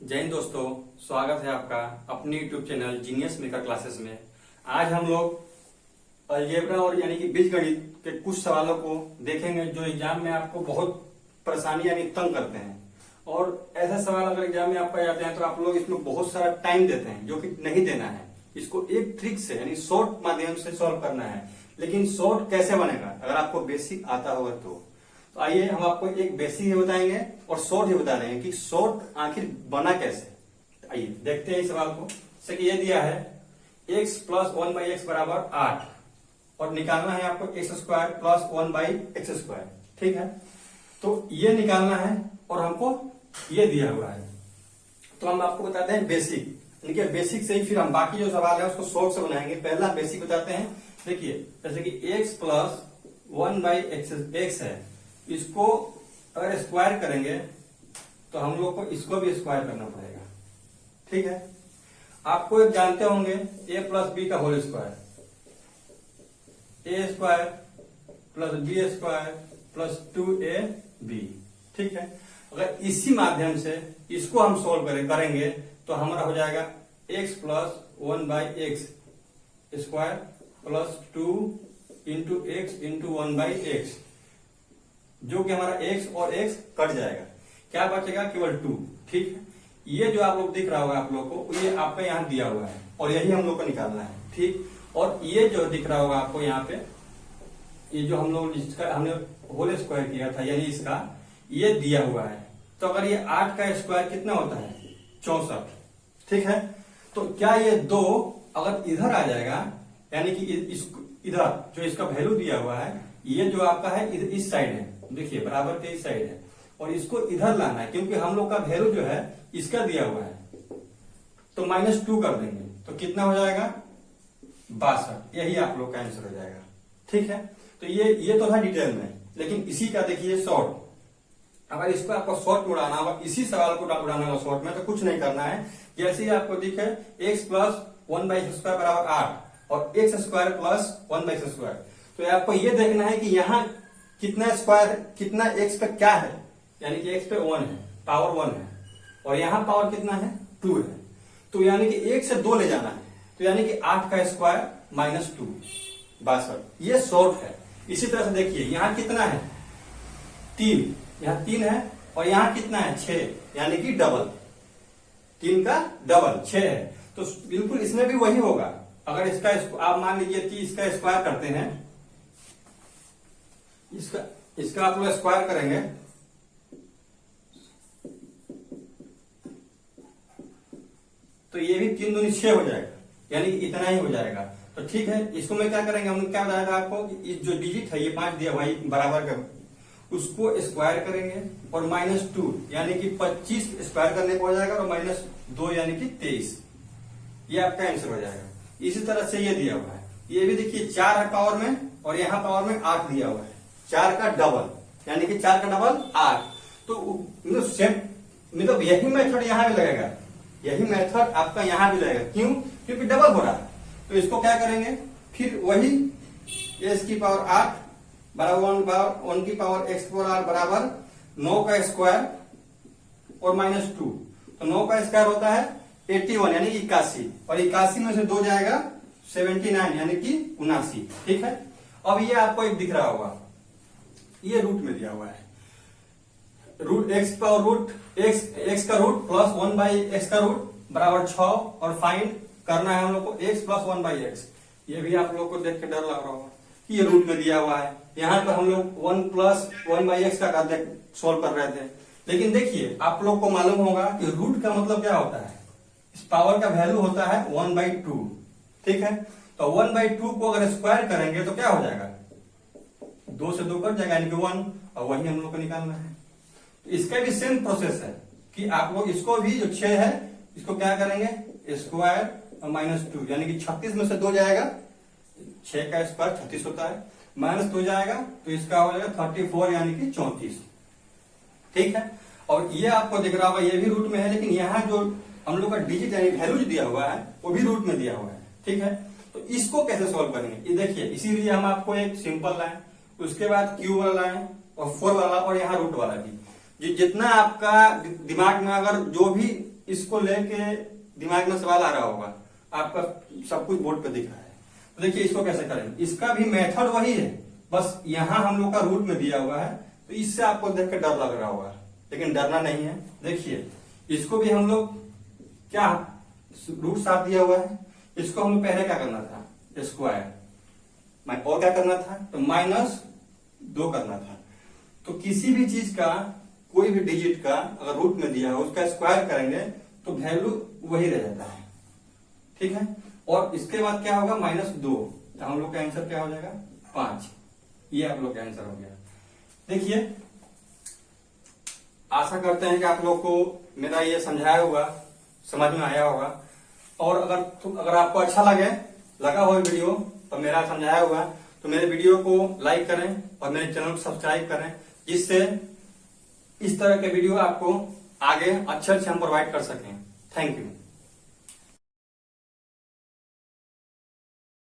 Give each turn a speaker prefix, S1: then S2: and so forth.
S1: जय हिंद दोस्तों, स्वागत है आपका अपने YouTube channel genius maker classes में। आज हम लोग अलजेब्रा और यानी कि बीजगणित के कुछ सवालों को देखेंगे जो एग्जाम में आपको बहुत परेशानी यानी तंग करते हैं। और ऐसे सवाल अगर एग्जाम में आपको जाते हैं तो आप लोग इसमें बहुत सारा टाइम देते हैं जो कि नहीं देना है। इसको एक ट्रिक से यानी शॉर्ट माध्यम से सॉल्व करना है। लेकिन शॉर्ट कैसे बनेगा अगर आपको बेसिक आता होगा तो आइए हम आपको एक बेसिक ही बताएंगे और शॉर्ट ही बता रहे हैं कि शॉर्ट आखिर बना कैसे। आइए देखते हैं इस सवाल को। जैसे कि ये दिया है x प्लस 1/x बराबर 8 और निकालना है आपको x square plus 1/x square. ठीक है, तो ये निकालना है और हमको ये दिया हुआ है। तो हम आपको बताते हैं बेसिक, यानी कि बेसिक से ही फिर हम बाकी जो सवाल है उसको शॉर्ट से बनाएंगे। पहला बेसिक बताते हैं। देखिए जैसे कि x प्लस 1/x है, इसको अगर स्क्वायर करेंगे तो हम लोग को इसको भी स्क्वायर करना पड़ेगा। ठीक है, आपको एक जानते होंगे a प्लस बी का whole square, a square plus B square plus 2ab। ठीक है, अगर इसी माध्यम से इसको हम सोल्व करेंगे तो हमारा हो जाएगा x plus 1/x square plus 2 into x into 1/x, जो कि हमारा x और x कट जाएगा, क्या बचेगा केवल 2। ठीक है, ये जो आप लोग दिख रहा होगा आप लोग को, ये आपका यहाँ दिया हुआ है और यही हम लोग को निकालना है। ठीक, और ये जो दिख रहा होगा आपको यहाँ पे, ये जो हम लोग इसका हमने होल स्क्वायर किया था यानी इसका ये दिया हुआ है। तो अगर ये 8 का स्क्वायर कितना होता है 64। ठीक है, तो क्या ये 2 अगर इधर आ जाएगा यानी कि इधर जो इसका वैल्यू दिया हुआ है, ये जो आपका है इस साइड है, देखिए बराबर के इस साइड है और इसको इधर लाना है क्योंकि हम लोग का वैल्यू जो है इसका दिया हुआ है। तो -2 कर देंगे तो कितना हो जाएगा 62। यही आप लोग का आंसर हो जाएगा। ठीक है, तो ये तो था डिटेल में, लेकिन इसी का देखिए शॉर्ट। अगर इसको आपको शॉर्ट में उड़ाना होगा, इसी सवाल को उड़ाना होगा शॉर्ट में, तो कुछ नहीं करना है। जैसे ही आपको दिखे x प्लस 1/x स्क्वायर बराबर 8 और x square plus 1/x square, तो आपको ये देखना है कि यहाँ कितना स्क्वायर कितना x पे क्या है, यानी कि x पे 1 है, पावर 1 है और यहाँ पावर कितना है 2 है। तो यानी कि 1 से 2 ले जाना है, तो यानी कि 8 का स्क्वायर -2 62। ये शॉर्ट है। इसी तरह से देखिए यहाँ कितना है 3, यहाँ 3 है और यहाँ कितना है 6, यानी कि डबल, 3 का डबल 6 है। तो बिल्कुल इसमें भी वही होगा। अगर इसका आप मान लीजिए कि इसका स्क्वायर करते हैं, इसका आप लोग स्क्वायर करेंगे तो ये भी 3 दूनी 6 हो जाएगा, यानी कि इतना ही हो जाएगा। तो ठीक है, इसको मैं क्या करेंगे, हमने क्या बताया था आपको कि जो डिजिट है ये 5 दिया हुआ बराबर का, उसको स्क्वायर करेंगे और -2 यानी कि 25 स्क्वायर करने को हो जाएगा और -2 यानी कि 23। ये आपका आंसर हो जाएगा। इसी तरह से ये दिया हुआ है, ये भी देखिए 4 है पावर में और यहाँ पावर में 8 दिया हुआ है, 4 का डबल यानी कि 4 का डबल 8। तो सेम मतलब यही मेथड यहाँ भी लगेगा, यही मेथड आपका यहाँ भी लगेगा। क्यों? क्योंकि डबल हो रहा है। तो इसको क्या करेंगे, फिर वही s की पावर 8 बराबर 1 की पावर x पावर 8 बराबर 9 का स्क्वायर और -2। तो 9 का स्क्वायर होता है 81 यानी 81 और 81 में से 2 जाएगा 79 यानी कि 79। ठीक है, अब ये आपको एक दिख रहा होगा, ये रूट में दिया हुआ है, root x power root x का रूट प्लस 1/x का रूट बराबर 6 और फाइंड करना है हम लोग को x प्लस 1/x। ये भी आप लोग को देख के डर लग रहा होगा कि ये रूट में दिया हुआ है। यहाँ पर हम लोग 1 प्लस 1/x का सोल्व कर रहे थे, लेकिन देखिए आप लोग को मालूम होगा कि रूट का मतलब क्या होता है, इस पावर का वैल्यू होता है 1/2। ठीक है, तो 1/2 को अगर स्क्वायर करेंगे तो क्या हो जाएगा, 2 से 2 कट जाएगा यानी कि 1, और वही हम लोग को निकालना है। तो इसका भी सेम प्रोसेस है कि आप लोग इसको भी जो 6 है इसको क्या करेंगे स्क्वायर और -2 यानी कि 36 में से 2 जाएगा, 6 का स्क्वायर 36 होता है, -2 जाएगा तो इसका हो जाएगा 34 यानी कि 34। ठीक है, और ये आपको दिख रहा होगा ये भी रूट में है, लेकिन यहाँ जो हम लोग का डिजिट यानी वैल्यू दिया हुआ है वो भी रूट में दिया हुआ है। ठीक है, तो इसको कैसे सॉल्व करेंगे, ये देखिए इसीलिए हम आपको एक सिंपल लाइन, उसके बाद क्यू वाला लाइन और 4 वाला और यहाँ रूट वाला भी, जितना आपका दिमाग में अगर जो भी इसको लेके दिमाग में सवाल आ रहा होगा, आपका सब कुछ बोर्ड पे दिख रहा है। तो देखिए इसको कैसे करेंगे, इसका भी मेथड वही है, बस यहाँ हम लोग का रूट में दिया हुआ है, तो इससे आपको देख के डर लग रहा होगा, लेकिन डरना नहीं है। देखिए इसको भी हम लोग क्या रूट साफ दिया हुआ है, इसको हम लोग पहले क्या करना था, स्क्वायर, और क्या करना था, तो -2 करना था। तो किसी भी चीज का, कोई भी डिजिट का अगर रूट में दिया हो उसका स्क्वायर करेंगे तो वैल्यू वही रह जाता है, ठीक है। और इसके बाद क्या होगा, -2, तो हम लोग का आंसर क्या हो जाएगा, 5। ये आप लोग का आंसर हो गया। देखिए आशा करते हैं कि आप लोग को मेरा ये समझाया होगा, समझ में आया होगा। और अगर आपको अच्छा लगा हो वीडियो, तो मेरा समझाया हुआ, तो मेरे वीडियो को लाइक करें और मेरे चैनल को सब्सक्राइब करें, जिससे इस तरह के वीडियो आपको आगे अच्छे हम प्रोवाइड कर सकें। Thank you.